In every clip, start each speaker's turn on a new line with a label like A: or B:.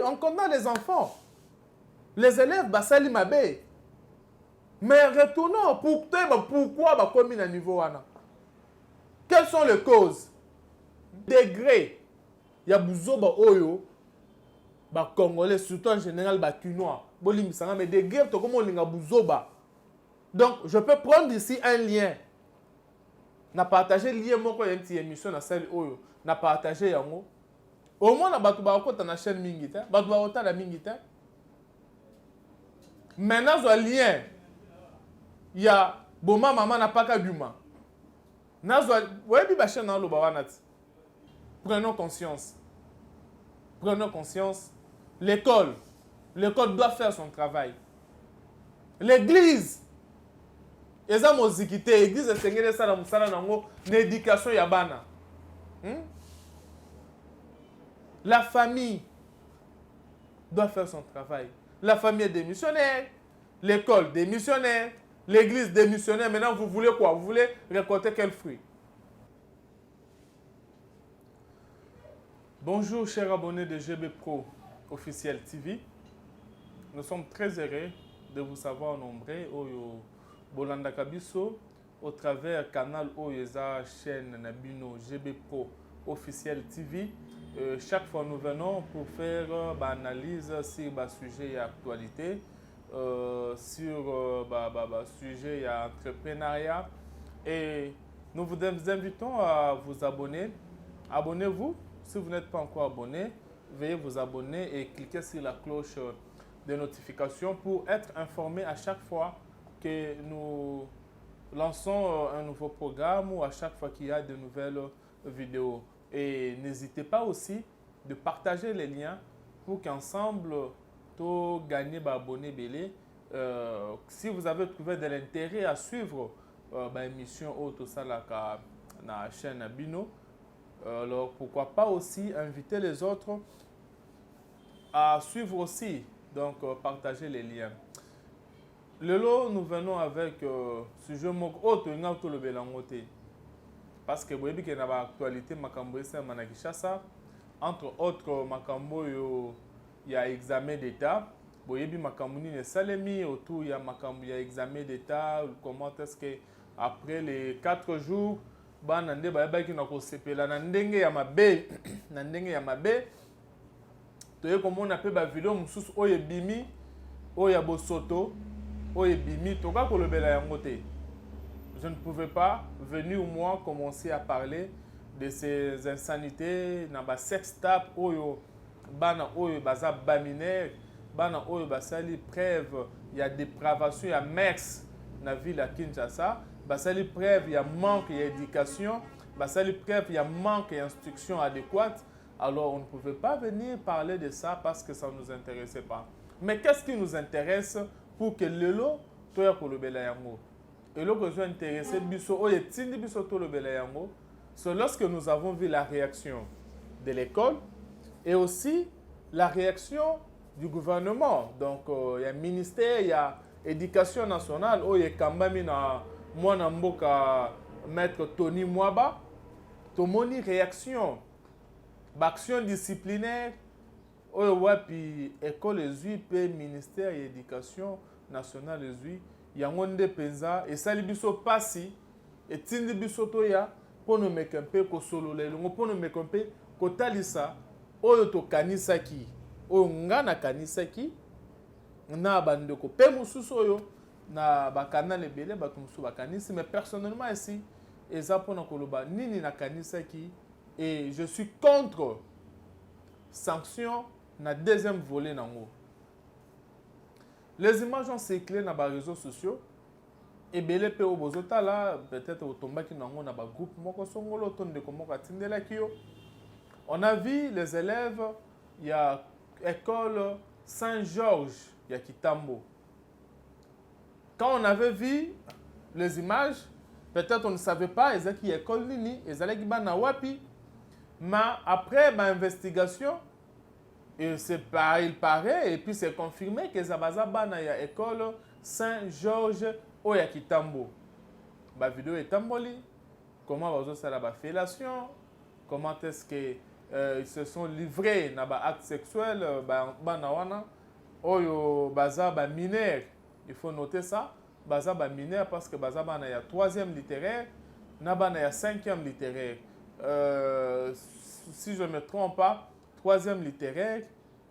A: on condamne les enfants. Les élèves, basali mabe. Mais retournons, pourquoi commis à niveau wana? Quelles sont les causes? Degré. Il y a bouzoba oyo, Congolais, surtout en général, Kinois. Mais degré, to comme on linga bouzoba. Donc, je peux prendre ici un lien. Na partager lien moko ya une émission na salle oyo. Na partager yango. Au moins na batu ba ko na chaîne mingi ta. Batu ba ota la mingi ta. Maintenant zo lien. Il y a boma maman na pas ka buma. Nazo ouais bi ba chaîne na lo ba wana ti. Prenons conscience. Prenons conscience. L'école doit faire son travail. L'église eza mozikite église esengeli sala musala nango na éducation ya bana. La famille doit faire son travail. La famille est démissionnaire, l'école démissionnaire, l'église démissionnaire. Maintenant, vous voulez quoi? Vous voulez récolter quel fruit? Bonjour, chers abonnés de GB Pro Officiel TV. Nous sommes très heureux de vous savoir nombreux au Bolanda Kabiso au travers canal Oyeza chaîne Nabino GB Pro Officiel TV. Chaque fois nous venons pour faire une analyse sur le sujet d'actualité, sur le sujet d'entrepreneuriat. Et nous vous invitons à vous abonner. Abonnez-vous. Si vous n'êtes pas encore abonné, veuillez vous abonner et cliquer sur la cloche de notification pour être informé à chaque fois que nous lançons un nouveau programme ou à chaque fois qu'il y a de nouvelles vidéos. Et n'hésitez pas aussi de partager les liens pour qu'ensemble, nous gagnions abonnés belé. Si vous avez trouvé de l'intérêt à suivre l'émission ou tout ça dans la chaîne Bino, alors pourquoi pas aussi inviter les autres à suivre aussi, donc partager les liens. Lelo, nous venons avec sujet autre le belangote parce que vous voyez qu'il y a une actualité makambo à Kinshasa, entre autres makambo il y a examen d'état. Vous voyez makambo ni salemi autour il y a makambo il y a examen d'état. Comment est-ce que après les 4 jours banande ba ki na ko sepela na ndenge ya mabe na ndenge ya mabe toye komona pe ba video mususu oye bimi oya bosoto oye bimi toka kolobela yango te. Je ne pouvais pas venir moi commencer à parler de ces insanités na ba sex tap oyo bana oyo baza baminaire bana oyo basali preuve il y a dépravation il y a mex na ville à Kinshasa. Basali preuve, il y a manque d'éducation, basali preuve, il y a manque d'instruction adéquate. Alors, on ne pouvait pas venir parler de ça parce que ça ne nous intéressait pas. Mais qu'est-ce qui nous intéresse pour que lelo toya kolobela yango? Et là, que je suis intéressé, c'est lorsque nous avons vu la réaction de l'école et aussi la réaction du gouvernement. Donc, il y a un ministère, il y a l'éducation nationale, il y a Kambami na moi namboka maître Tony Mwaba, tomoni réaction, action disciplinaire, puis école ezui pe ministère de l'éducation nationale ezui, yangonde penza et sali biso pasi et tindi biso toya pour nous mekempe ko solo lelo pour nous mekempe ko talisa oyo to kanisaki oyo ngana kanisaki na bandeko pe mususu oyo na bakanal ebele bato musu bakanisi mais personnellement ici eza pona koloba nini na kanisaki et je suis contre sanction na deuxième volet nango. Les images ont circulé dans les réseaux sociaux ebele pe obozota là peut-être otombaki nango na ba groupe moko songolo tonde komoko atindela kiyo. On a vu les élèves, il y a école Saint-Georges, il y a Kitambo. Quand on avait vu les images, peut-être on ne savait pas exactement qui est école nini, ezalaki bana wapi. Mais après ma investigation, il paraît et puis c'est confirmé que Zabaza bana ya école Saint-Georges oya Kitambo. Ba vidéo est tamboli. Comment va ça la fellation? Comment est-ce que ils se sont livrés dans l'acte sexuel, oyo baza ba mineur. Il faut noter ça. Baza ba mineur parce que baza bana ya 3e littéraire, na bana ya 5e littéraire. Si je ne me trompe pas, 3e littéraire,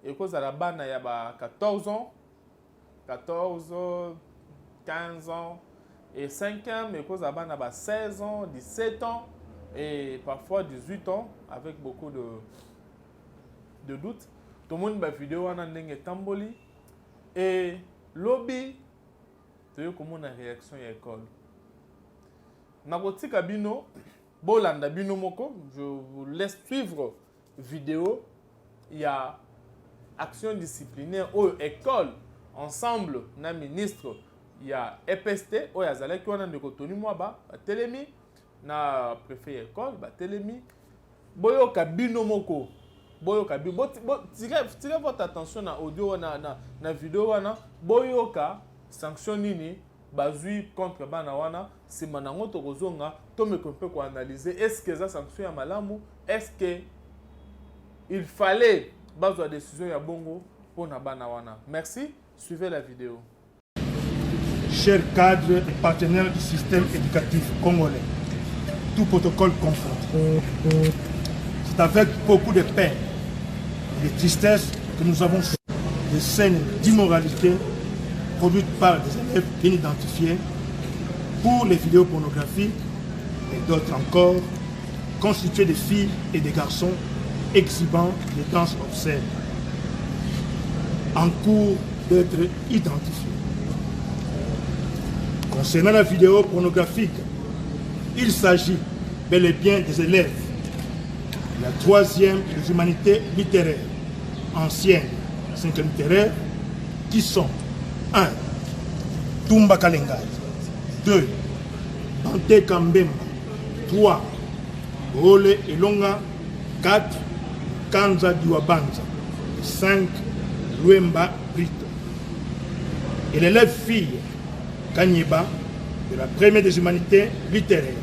A: et cause à la bana ya ba 14 ans, 14, 15 ans, et 5e, et cause à bana ba 16 ans, 17 ans, et parfois 18 ans, avec beaucoup de doutes. Tout le monde va vidéo en ndenge tamboli, et lobby, tu vois comment la réaction est école. Nabotika bino, bolanda bino moko, je vous laisse suivre vidéo. Il y a action disciplinaire au école ensemble na ministre. Il y a EPST, au yazale qui on a de Tony Mwaba, Télémi, na préfet école, Télémi. Boyo kabino moko, boyo kabino. Tirez votre attention na audio na vidéo na boyo ka sanction nini. Bazui contre Banawana, c'est manango tokozonga, tome qu'on peut analyser. Est-ce que ça sanction ya malamu? Est-ce que il fallait bazo décision ya bongo pour na Banawana? Merci, suivez la vidéo.
B: Chers cadres et partenaires du système éducatif congolais, tout protocole confondu, c'est avec beaucoup de peine et de tristesse que nous avons des scènes d'immoralité produites par des élèves bien identifiés pour les vidéos pornographiques et d'autres encore constituées de filles et de garçons exhibant des danses obscènes en cours d'être identifiés. Concernant la vidéo pornographique, il s'agit bel et bien des élèves de la 3e des humanités littéraires, ancienne 5e littéraire, qui sont 1. Tumba Kalengai. 2. Bante Kambemba. 3. Ole Elonga. 4. Kanza Diwabanza. 5. Luemba Brito. Et l'élève fille Kanyeba de la 1e des humanités littéraires,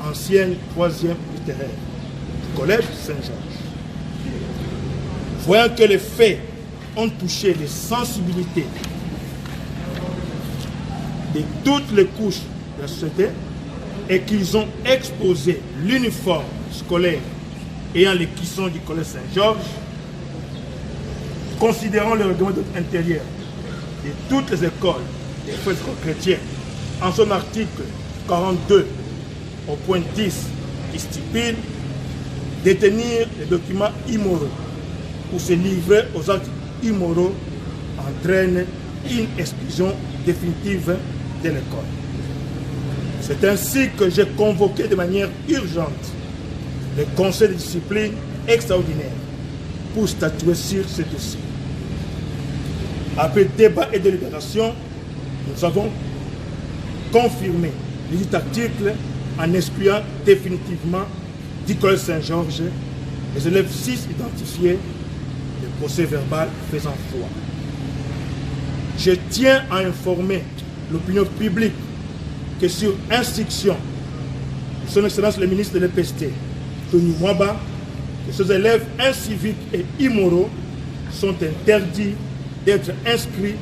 B: ancienne 3e littéraire, du collège Saint-Georges. Voyant que les faits ont touché les sensibilités de toutes les couches de la société et qu'ils ont exposé l'uniforme scolaire ayant les cuissons du collège Saint-Georges, considérant le règlement intérieur de toutes les écoles des frères chrétiens en son article 42 au point 10 qui stipule détenir les documents immoraux ou se livrer aux actes immoraux entraîne une exclusion définitive de l'école. C'est ainsi que j'ai convoqué de manière urgente le conseil de discipline extraordinaire pour statuer sur ce dossier. Après débat et délibération, nous avons confirmé les articles en excluant définitivement du collège Saint-Georges les élèves 6 identifiés, le procès verbal faisant foi. Je tiens à informer l'opinion publique que sur instruction de son Excellence le ministre de l'EPST, Tony Mwaba, que ces élèves inciviques et immoraux sont interdits d'être inscrits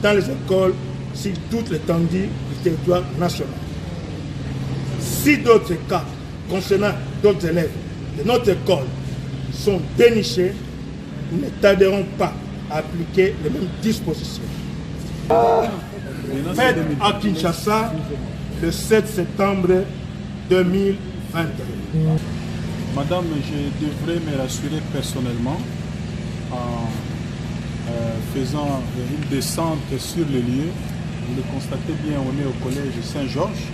B: dans les écoles sur toute l'étendue du territoire national. Si d'autres cas concernant d'autres élèves de notre école sont dénichés, nous ne tarderons pas à appliquer les mêmes dispositions. Faites à Kinshasa le 7 septembre 2021.
C: Madame, je devrais me rassurer personnellement en faisant une descente sur le lieu. Vous le constatez bien, on est au collège Saint-Georges.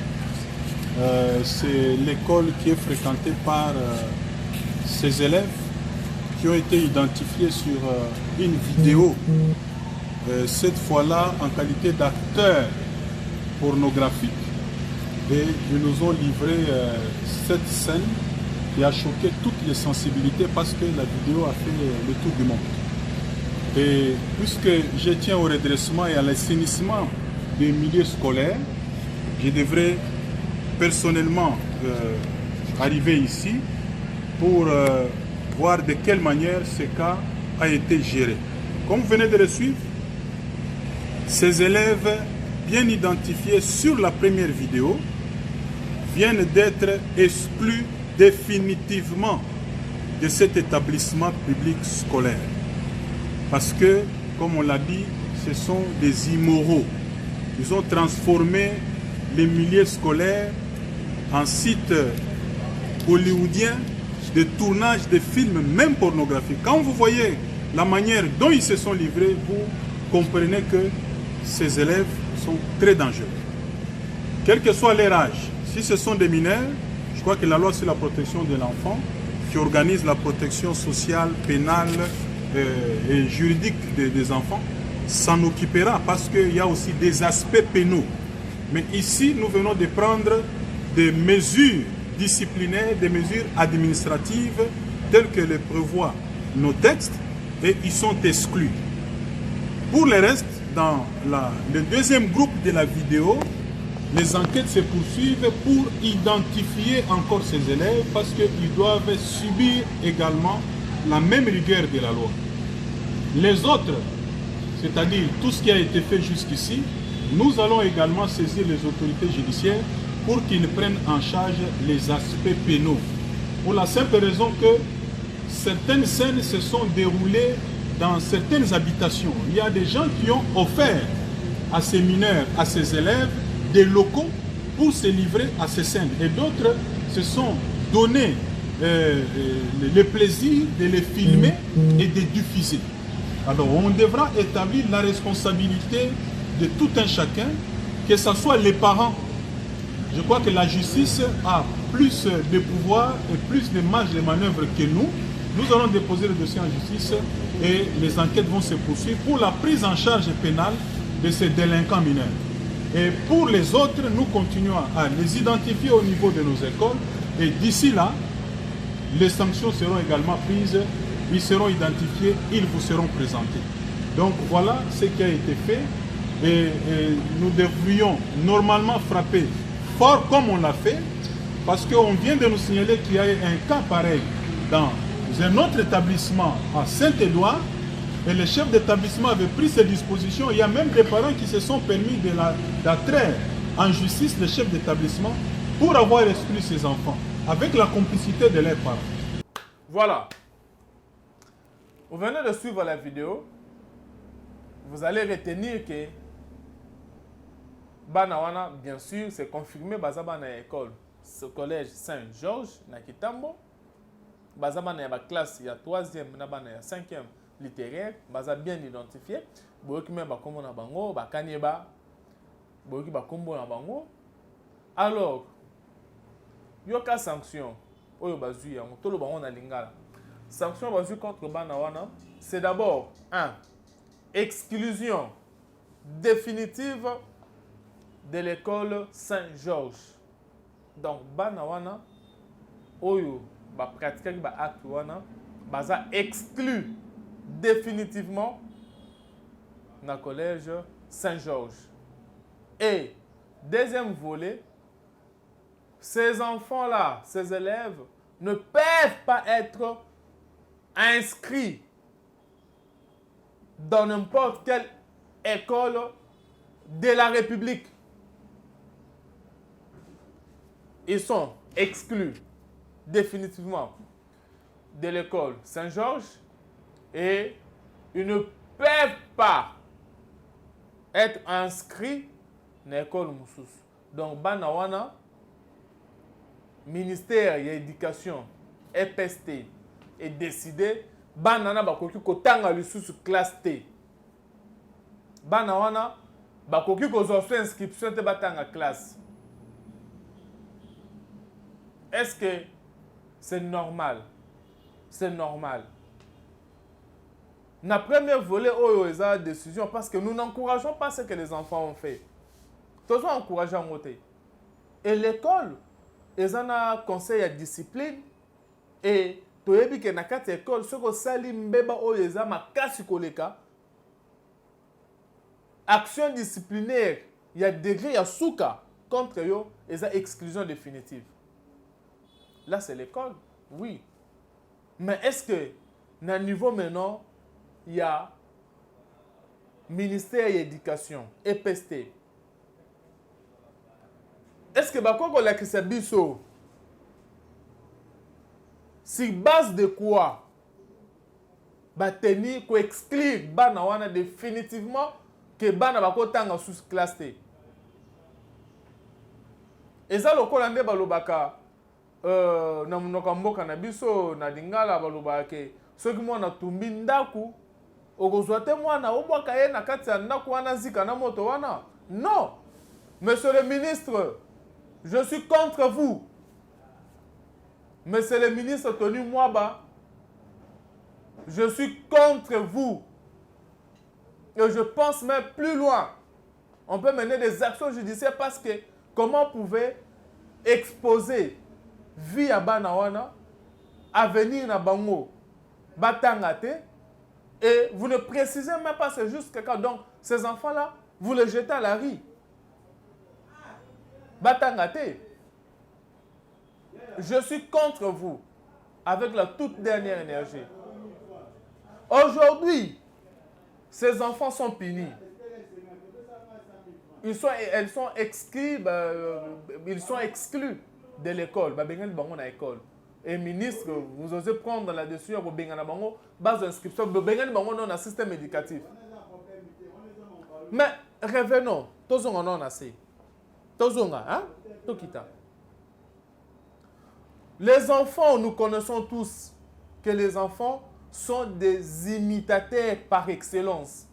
C: C'est l'école qui est fréquentée par ces élèves qui ont été identifiés sur une vidéo, cette fois-là en qualité d'acteurs pornographiques. Et ils nous ont livré cette scène qui a choqué toutes les sensibilités parce que la vidéo a fait le tour du monde. Et puisque je tiens au redressement et à l'assainissement des milieux scolaires, je devrais personnellement arriver ici pour voir de quelle manière ce cas a été géré. Comme vous venez de le suivre, ces élèves bien identifiés sur la première vidéo viennent d'être exclus définitivement de cet établissement public scolaire. Parce que, comme on l'a dit, ce sont des immoraux. Ils ont transformé les milieux scolaires en site hollywoodien de tournage de films, même pornographiques. Quand vous voyez la manière dont ils se sont livrés, vous comprenez que ces élèves sont très dangereux. Quel que soit leur âge, si ce sont des mineurs, je crois que la loi sur la protection de l'enfant, qui organise la protection sociale, pénale et juridique des enfants, s'en occupera parce qu'il y a aussi des aspects pénaux. Mais ici, nous venons de prendre des mesures disciplinaires, des mesures administratives telles que les prévoient nos textes et ils sont exclus. Pour le reste, dans le deuxième groupe de la vidéo, les enquêtes se poursuivent pour identifier encore ces élèves parce qu'ils doivent subir également la même rigueur de la loi. Les autres, c'est-à-dire tout ce qui a été fait jusqu'ici, nous allons également saisir les autorités judiciaires pour qu'ils prennent en charge les aspects pénaux. Pour la simple raison que certaines scènes se sont déroulées dans certaines habitations. Il y a des gens qui ont offert à ces mineurs, à ces élèves, des locaux pour se livrer à ces scènes. Et d'autres se sont donné le plaisir de les filmer et de diffuser. Alors on devra établir la responsabilité de tout un chacun, que ce soit les parents. Je crois que la justice a plus de pouvoir et plus de marge de manœuvre que nous. Nous allons déposer le dossier en justice et les enquêtes vont se poursuivre pour la prise en charge pénale de ces délinquants mineurs. Et pour les autres, nous continuons à les identifier au niveau de nos écoles et d'ici là, les sanctions seront également prises, ils seront identifiés, ils vous seront présentés. Donc voilà ce qui a été fait et nous devrions normalement frapper fort comme on l'a fait parce qu'on vient de nous signaler qu'il y a eu un cas pareil dans un autre établissement à Saint-Édouard et le chef d'établissement avait pris ses dispositions. Il y a même des parents qui se sont permis d'attraire en justice le chef d'établissement pour avoir exclu ses enfants avec la complicité de leurs parents.
A: Voilà. Vous venez de suivre la vidéo. Vous allez retenir que Banawana, bien sûr, c'est confirmé dans l'école, ce collège Saint-Georges, na Kitambo. Bazaba na classe, il y a 3e, il y a 5e littéraire, baza bien identifié. Boyoki même bakombo na bango, bakanyeba, boyoki bakombo na bango. Alors, yoka sanction, oyo bazui yango, tolo bango na lingala. Sanction bazui contre Banawana, c'est d'abord 1. Exclusion définitive de l'école Saint-Georges. Donc, Banawana, oyo ba pratiquer ba acte wana baza exclu définitivement dans le collège Saint-Georges. Et deuxième volet, ces enfants-là, ces élèves ne peuvent pas être inscrits dans n'importe quelle école de la République. Ils sont exclus définitivement de l'école Saint-Georges et ils ne peuvent pas être inscrits dans l'école Moussous. Donc, Banawana, ministère de l'Éducation, EPST, est décidé, Banana bakoki kotanga lisusu classe T. Banawana bakoki kozwa inscription te batanga classe. Est-ce que c'est normal? C'est normal. La première volet, oh, ils ont la décision parce que nous n'encourageons pas ce que les enfants ont fait. Tous encourageons à monter. Et l'école, ils ont un conseil de discipline et tu as vu que dans cette école, ce que sali mbeba oh, ils ont ma casse koleka. Action disciplinaire, il y a degré, il y a souka contre eux, ils ont exclusion définitive. Là, c'est l'école, oui. Mais est-ce que, dans le niveau maintenant, il y a ministère de l'Éducation, EPST? Est-ce que bakoko la kisabiso sur base de quoi bateni ko exclure bana wana définitivement que bana bakotanga sous classe te? Eza lokola nde balobaka na monoko mboka na biso na lingala balobaka ke soki mwana tumbi ndaku okozwa te mwana obwaka ye na kati ya ndaku wana zika na moto wana. Non, monsieur le ministre, je suis contre vous. Monsieur le ministre Tony Mwaba, je suis contre vous. Et je pense même plus loin. On peut mener des actions judiciaires parce que comment pouvez exposer vie à Banawana, avenir na bango, batangate, et vous ne précisez même pas c'est juste quelqu'un. Donc, ces enfants-là, vous les jetez à la rue. Batangate. Je suis contre vous avec la toute dernière énergie. Aujourd'hui, ces enfants sont punis. Ils sont exclus de l'école. Et ministre, vous osez prendre la décision pour Bengana Bango, base d'inscription, Bengana Bango dans un système éducatif. Mais revenons, tous on en a assez. Tous on a, hein? Tout quitte. Les enfants, nous connaissons tous que les enfants sont des imitateurs par excellence.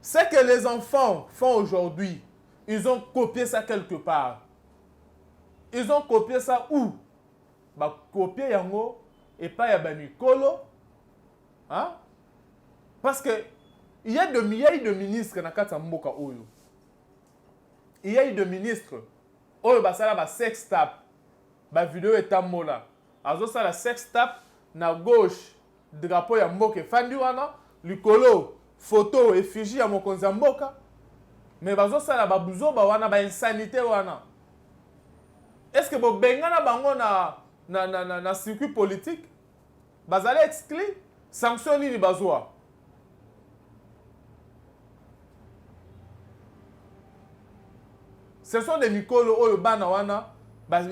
A: Ce que les enfants font aujourd'hui, ils ont copié ça quelque part. Ils ont copié ça où? Bah, copier yango et pas yabanikolo. Hein? Parce que il y a de ministres dans kata mboka oyo. Il y a de ministres oyo basala ba sex tape. Ba vidéo etamola. Azo sala sex tape na gauche drapeau ya mboka fandi wana, likolo photo effigie ya mokonzi ya mboka. Mais bazo sala ba buzoba wana ba insanité wana. Est-ce que bo bengana bango na circuit politique? Bazale exclu sanction nini bazwa? Ce sont des mikolo oyo bana wana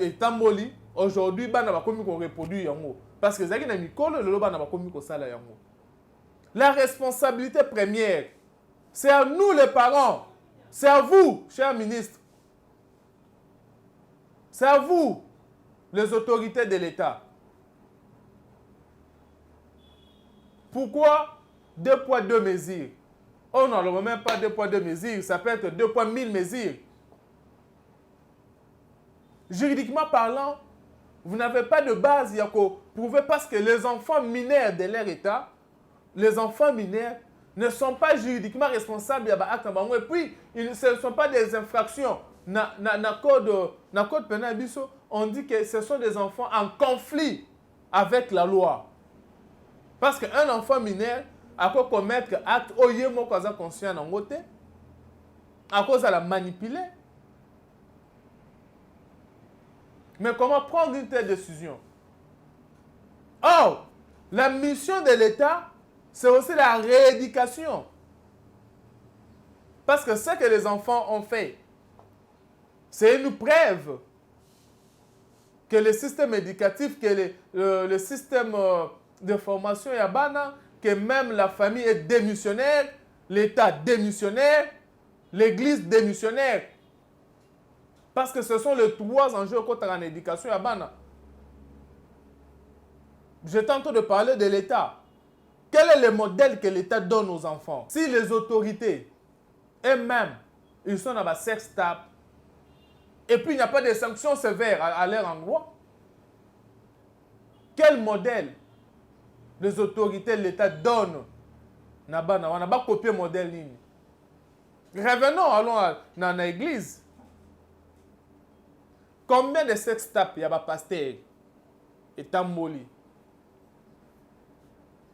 A: etamboli. Aujourd'hui bana bakomi ko reproduire yango parce que zaki na mikolo lelo bana bakomi ko sala yango. La responsabilité première, c'est à nous les parents, c'est à vous, chers ministres, c'est à vous, les autorités de l'État. Pourquoi 2 poids 2 mesures? On n'en même pas 2 poids 2 mesures, ça peut être 2 poids 1000 mesures. Juridiquement parlant, vous n'avez pas de base à prouver parce que les enfants mineurs de leur État, les enfants mineurs ne sont pas juridiquement responsables de l'acte. Et puis, ce ne sont pas des infractions. Dans le code pénal, on dit que ce sont des enfants en conflit avec la loi. Parce qu'un enfant mineur a quoi commettre acte au yémo cause conscient en côté, à cause de la manipuler. Mais comment prendre une telle décision? Or, la mission de l'État, c'est aussi la rééducation. Parce que ce que les enfants ont fait, c'est une preuve que le système éducatif, que le système de formation yabana, que même la famille est démissionnaire, l'État démissionnaire, l'Église démissionnaire. Parce que ce sont les 3 enjeux contre en éducation yabana. Je tente de parler de l'État. Quel est le modèle que l'État donne aux enfants? Si les autorités, eux-mêmes, ils sont dans la sex tape, et puis il n'y a pas de sanctions sévères à leur endroit, quel modèle les autorités de l'État donnent? On n'a pas copié le modèle. Revenons, allons dans l'église. Combien de sex tapes il y a pasteur et tamboli?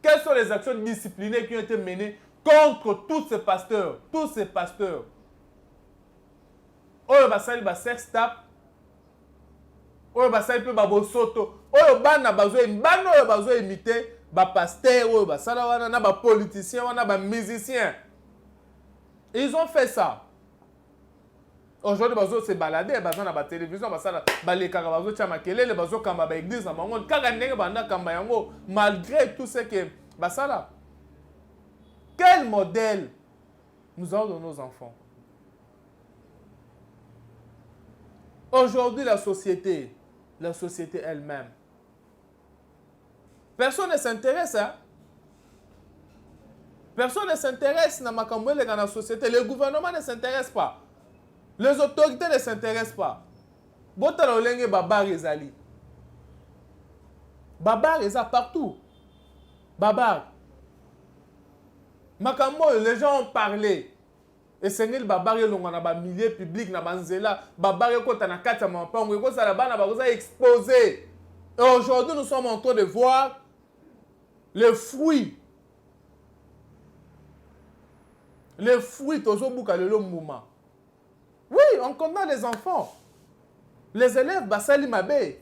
A: Quelles sont les actions disciplinaires qui ont été menées contre tous ces pasteurs? Tous ces pasteurs. Oyo basali ba sex tape. Oyo basali pe ba bosoto. oyo bana bazo imiter ba pasteur oyo ba sala wana na ba politicien wana ba musicien. Ils ont fait ça. Aujourd'hui bazo se balader bazo na ba télévision ba sala ba le kaka bazo tia makelele bazo kamba ba église na bango kaka ndenge banda kamba yango malgré tout ce que ba sala. Quel modèle nous avons de nos enfants? Aujourd'hui, la société elle-même, personne ne s'intéresse. Hein? Personne ne s'intéresse dans la société. Le gouvernement ne s'intéresse pas. Les autorités ne s'intéressent pas. Botalolenge babar ezali. Babar eza partout. Babar. Makambo, les gens ont parlé. Et c'est le babar na ba milieu public na banzela, babar kota na kata mampango, ko sala bana ba exposé. Et aujourd'hui nous sommes en train de voir les fruits. Les fruits tozobuka lelo mouma. Oui, on condamne les enfants. Les élèves basali mabe.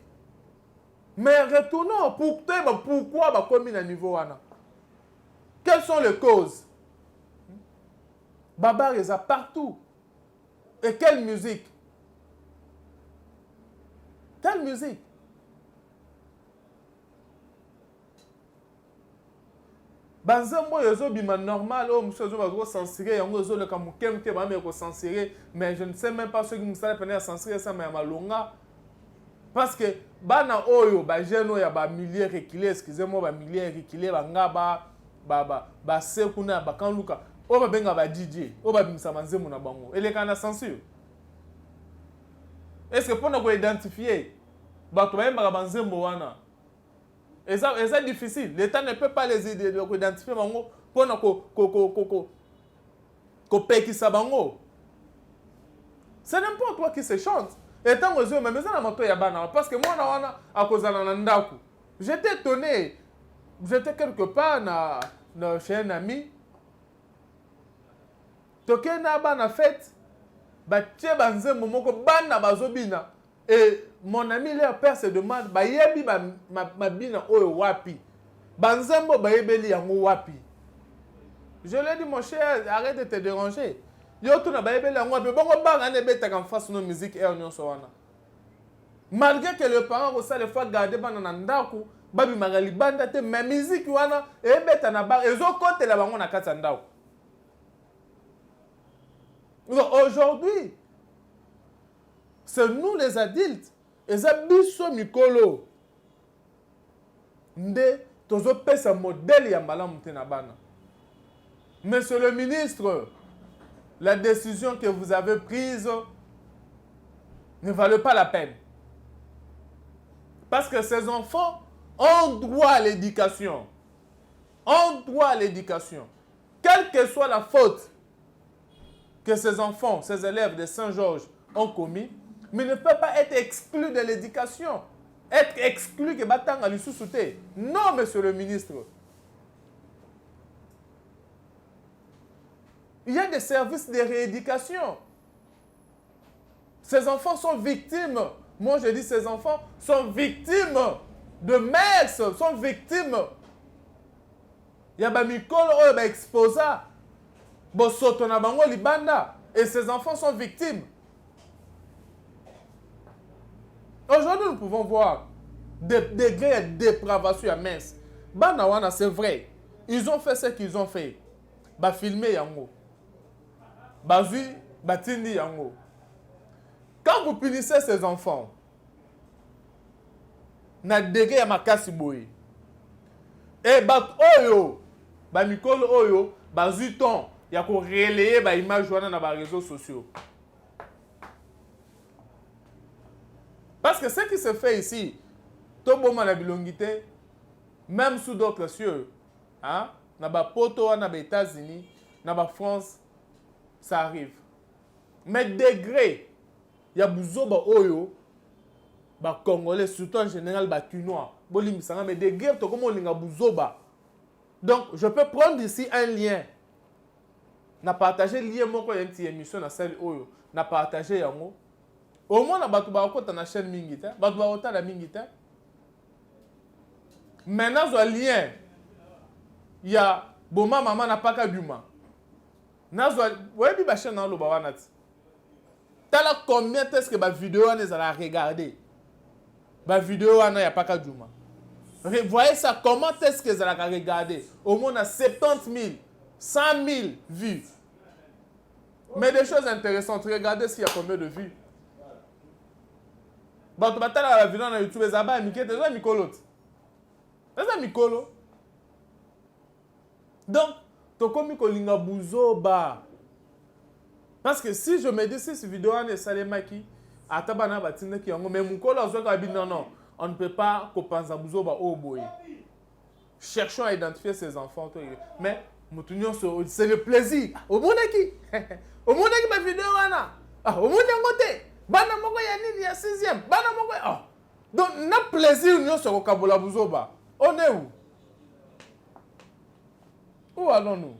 A: Mais retournons pourquoi ba komi na niveau wana. Quelles sont les causes? Babar est partout. Et quelle musique? Quelle musique? Banzembo yozo bima normal, oh monsieur zo va censurer, yango zo le kamukem te ba me ko censurer, mais je ne sais même pas ceux qui m'sala peine censurer ça mais malonga. Parce que bana oyo ba jeune ya ba milieu reculé, excusez-moi ba milieu reculé ba ngaba ba sekuna ba kanluka. On va benga ba DJ, on va bimisa manzemu na bango. Et les kana censure. Est-ce que pour nous identifier, ba to ba yemba banzembo wana. Et ça c'est difficile. L'État ne peut pas les aider de identifier bango pour na ko pekisa bango. C'est n'importe quoi qui se chante. Et tant que je me mets na moto ya bana parce que moi na wana akozana na ndaku. J'étais étonné. J'étais quelque part chez un ami. Toke na bana fête, ba tie banzembo moko bana bazobina. Et mon ami leur père se demande ba yebi ma bina oyo wapi. Banzembo ba yebeli yango wapi. Je lui ai dit mon cher, arrête de te déranger. Yo tuna ba yebeli yango wapi. Bongo banga ne beta kan face no musique et on so wana. Malgré que les parents aussi les fois garder bana na ndaku, babi magali banda te mais musique wana e beta na bar ezo kote la bango na kata ndaku. Aujourd'hui, c'est nous les adultes. Et ça, biso mikolo. Nde, tozo pesa modèle ya malamu te na bana. Monsieur le ministre, la décision que vous avez prise ne valait pas la peine. Parce que ces enfants ont droit à l'éducation. Ont droit à l'éducation. Quelle que soit la faute que ces enfants, ces élèves de Saint-Georges ont commis, mais ne peuvent pas être exclus de l'éducation. Être exclus que batanga lui sous-souté. Non, monsieur le ministre. Il y a des services de rééducation. Ces enfants sont victimes. Moi, je dis ces enfants sont victimes de mers, sont victimes. Il y a des mikolo qui exposés. Et ces enfants sont victimes. Aujourd'hui, nous pouvons voir des degrés de dépravation à mince. Banawana, c'est vrai. Ils ont fait ce qu'ils ont fait. Ba filmer yango. Bazu, batindi yango. Quand vous punissez ces enfants, na degré ya makasi boye. Et bat oyo, ba mikolo oyo, bazu ton. Il y a qu'on relayer ba image dans les réseaux sociaux. Parce que ce qui se fait ici, tout le monde a bilongité, même sous d'autres cieux, hein, na ba poto, na ba États-Unis, na ba France, ça arrive. Mais degré, il y a bouzoba oyo, ba Congolais, surtout en général ba Tunois, bolim sanga, mais degré, to comme linga bouzoba. Donc, je peux prendre ici un lien. Na partager lien moko ya une émission na celle oyo, na partager yango. Au moins na batu ba kota na chaîne mingi ta, batu ba ota la mingi ta. Maintenant, il y a un lien. Il y a Boma Maman n'a pas qu'à Duma. Ouais, puis ma chaîne dans le Bawanat. T'as là combien est-ce que ma vidéo on est à regarder? Ma vidéo on a pas qu'à Duma. Voyez ça, comment est-ce que vous allez regarder? Au moins, on a 70 000, 100 000 vues. Mais des choses intéressantes, regardez s'il y a combien de vues. Bah, tu vas la vidéo sur YouTube, ça va, Mickey, c'est ça, Mikolo. C'est ça, Mikolo. Donc, tu comme Mikolinga Bouzo, bah. Parce que si je me dis, si cette vidéo est Salemaki, à Tabana Batina qui mais Mukolo, non, on ne peut pas compenser Bouzo, bah, oh boy. Cherchons à identifier ces enfants. Mais, c'est le plaisir. Au monde qui au monde qui ma vidéo, au monde qui bana moko ya nini ya 6e bana moko oh. Donc na plaisir nous sur Kabola Bouzoba. On est où allons-nous?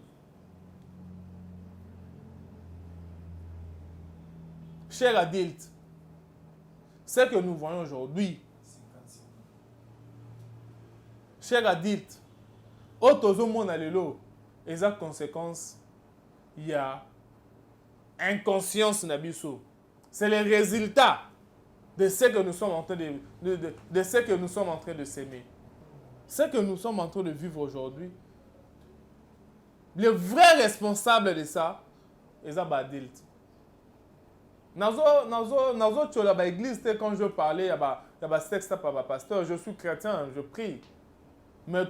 A: Chers adultes, ce que nous voyons aujourd'hui, chers adultes, autour monde à l'élo, et à conséquence, il y a inconscience nabiso. C'est le résultat de ce que nous sommes en train de ce que nous sommes en train de s'aimer. Ce que nous sommes en train de vivre aujourd'hui. Le vrai responsable de ça, c'est l'adulte. Dans l'église, quand je parlais, il y a un texte par le pasteur, je suis chrétien, je prie. Mais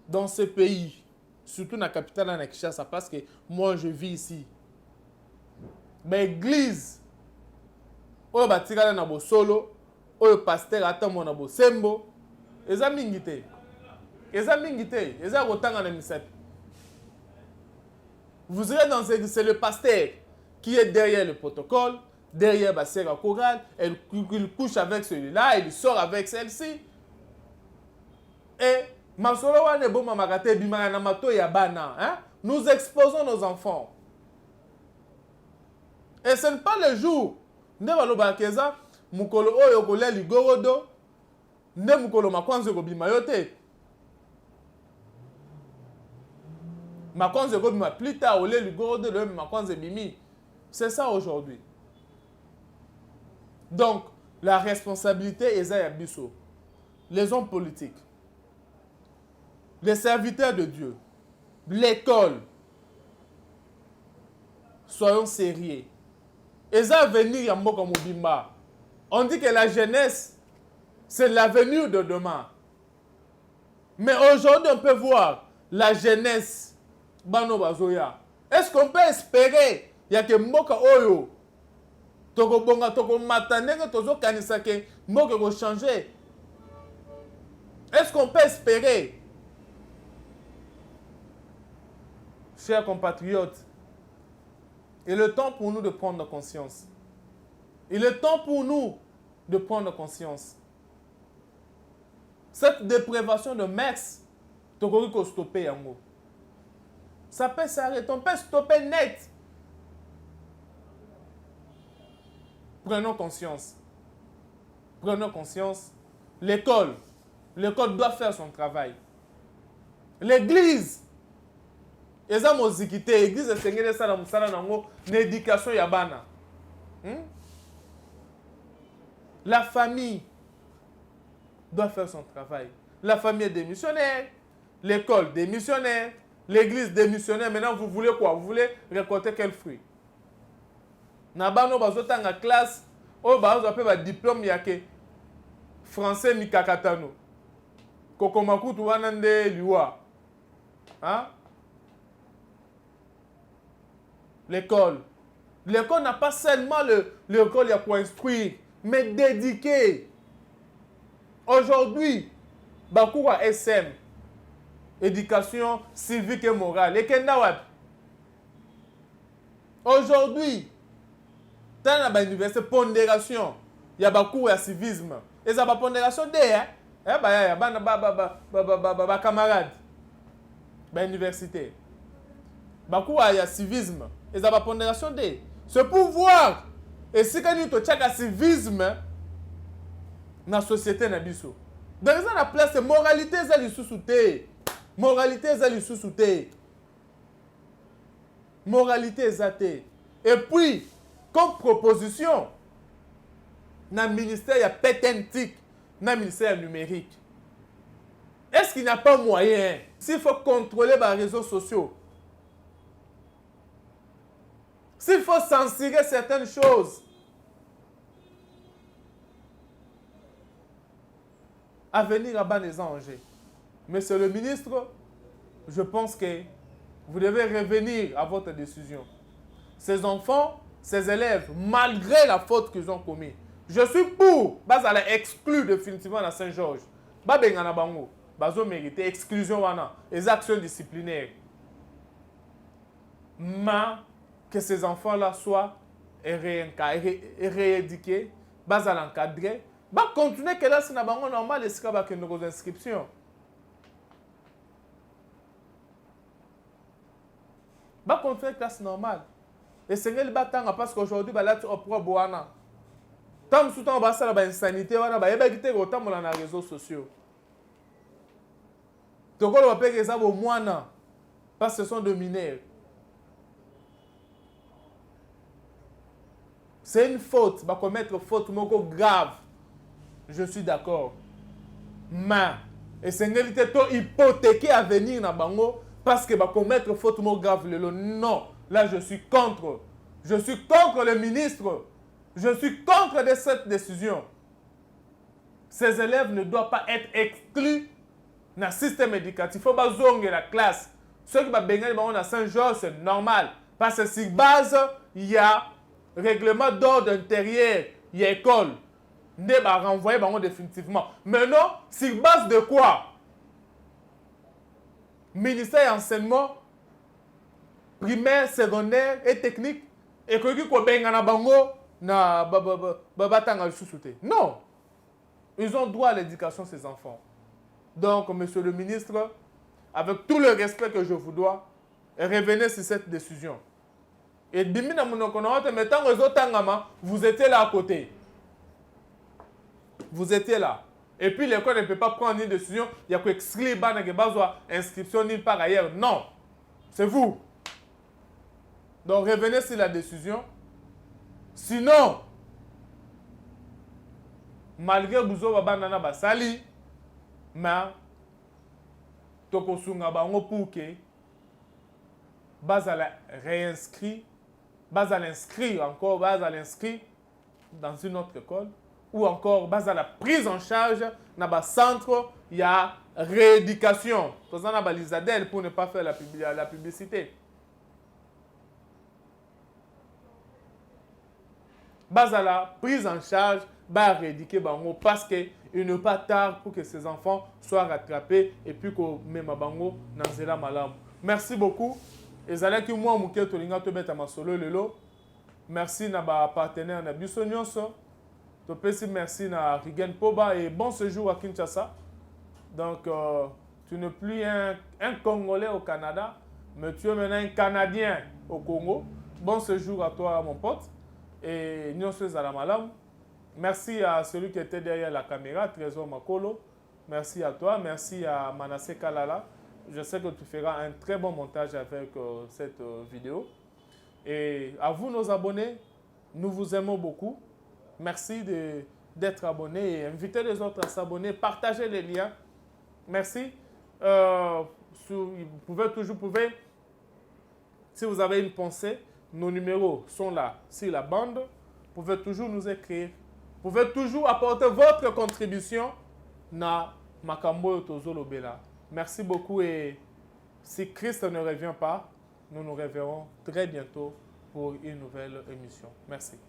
A: dans ce pays, surtout dans la capitale de Kinshasa, parce que moi je vis ici. Mais l'église, oyo batikala na bosolo, oyo pasteur atamo na bosembo, eza mingite. Eza mingite, eza kotanga na misapi. Vous irez dans c'est le pasteur qui est derrière le protocole, derrière la sœur chorale, il couche avec celui-là, il sort avec celle-ci. Et masolo wane bo mamakate bimana na mato ya bana, hein? Nous exposons nos enfants. Et ce n'est pas le jour. Nde baloba keza mukolo oyo kolia ligorodo nde mukolo makwanzo ko bima yote. Makwanzo ko bima plus tard ole ligorodo le makwanzo bimi. C'est ça aujourd'hui. Donc la responsabilité est à biso. Les hommes politiques, les serviteurs de Dieu, l'école. Soyons sérieux. Et ça, venir à Mboka Mobimba. On dit que la jeunesse, c'est l'avenir de demain. Mais aujourd'hui, on peut voir la jeunesse. Bano Bazoya. Est-ce qu'on peut espérer il y a que Mboka Oyo, Toko Bonga, Toko Matane, Tozo Kanisake, Mboka va changer? Est-ce qu'on peut espérer? Chers compatriotes, il est le temps pour nous de prendre conscience. Il est temps pour nous de prendre conscience. Cette déprévation de masse, tu peux stopper. Ça peut s'arrêter, on peut stopper net. Prenons conscience. Prenons conscience. L'école doit faire son travail. L'église, eza mozikite église esengeli sala musala nango na éducation ya bana. La famille doit faire son travail. La famille est démissionnaire, l'école démissionnaire, l'église démissionnaire. Maintenant vous voulez quoi? Vous voulez récolter quel fruit? Na bano bazotanga classe, o bazo appelle ba diplôme yake français mikakatano. Kokomakutu wana nde liwa. Hein? L'école. L'école n'a pas seulement l'école pour instruire, mais d'éduquer. Aujourd'hui, beaucoup à SM, éducation civique et morale. Et aujourd'hui, dans l'université, pondération, il y a beaucoup de civisme. Et ça va pondération de camarades, l'université. Beaucoup de civisme. Et ça va pondération de ce pouvoir. Et si quand tu as civisme dans la société, Donc, ça, la place, c'est moralité, ça, les sous-soutés. Moralité, ça, les sous-soutés. Moralité, ça, Et puis, comme proposition, dans le ministère, il y a pétentique, dans le ministère numérique. Est-ce qu'il n'y a pas moyen, s'il faut contrôler les réseaux sociaux, s'il faut censurer certaines choses, à venir à bas les enjeux. Monsieur le ministre, je pense que vous devez revenir à votre décision. Ces enfants, ces élèves, malgré la faute qu'ils ont commise, je suis pour, bas à la exclure définitivement à Saint-Georges. Bas bengana bango, bas ont mérité exclusion wana, les actions disciplinaires. Mais que ces enfants-là soient rééduqués, bas à l'encadrer, bah continuer que là c'est normal et c'est que nos inscriptions. Bah continuer classe normale. Et c'est le battant parce qu'aujourd'hui bah là tu reprends boana. Tant que tout bah ça la insanité wana bah yeba kité autant dans les réseaux sociaux. Donc on va payer que ça au moins parce que ce sont de mineurs. C'est une faute, bah commettre faute moko grave. Je suis d'accord. Mais, et c'est une réalité hypothéquée à venir dans Bango parce que va commettre faute mot grave. Non, là je suis contre. Je suis contre le ministre. Je suis contre de cette décision. Ces élèves ne doivent pas être exclus dans le système éducatif. Il faut pas zonger la classe. Ceux qui vont baigner dans Saint-Georges, c'est normal. Parce que sur base, il y a règlement d'ordre intérieur, il y a école. Ne va renvoyer définitivement. Maintenant, sur base de quoi? Ministère d'enseignement primaire, secondaire et technique. Et que qui ko benga na bango na batanga sous-souté. Non. Ils ont droit à l'éducation ces enfants. Donc, monsieur le ministre, avec tout le respect que je vous dois, revenez sur cette décision. Et dimi na monokonote mettant les autres vous étiez là à côté. Vous étiez là. Et puis l'école ne peut pas prendre une décision. Il y a que exclure inscription nulle part ailleurs. Non. C'est vous. Donc revenez sur la décision. Sinon, malgré vous avez banana basali, mais tokosunga bango pour que Basala réinscrit, Basala inscrit encore, Basala inscrit dans une autre école. Ou encore, base la prise en charge dans le centre, il y a rééducation. Pour ne pas faire la publicité. Base la prise en charge, bah rééduquer bango parce qu'il n'est pas tard pour que ces enfants soient rattrapés et puis que même bango dans malam. Merci beaucoup. Et zala ki moi muke tolinga to beta masolo lelo. Merci na ba partenaire na biso nyonso. Merci à Rigen Poba et bon séjour à Kinshasa. Donc, tu n'es plus un Congolais au Canada, mais tu es maintenant un Canadien au Congo. Bon séjour à toi, mon pote. Et nous sommes à la malam. Merci à celui qui était derrière la caméra, Trésor Makolo. Merci à toi. Merci à Manassé Kalala. Je sais que tu feras un très bon montage avec cette vidéo. Et à vous, nos abonnés, nous vous aimons beaucoup. Merci d'être abonné et invitez les autres à s'abonner. Partagez les liens. Merci. Vous pouvez, si vous avez une pensée, nos numéros sont là sur la bande. Vous pouvez toujours nous écrire. Vous pouvez toujours apporter votre contribution na Makambo Tozolo Bela. Merci beaucoup et si Christ ne revient pas, nous nous reverrons très bientôt pour une nouvelle émission. Merci.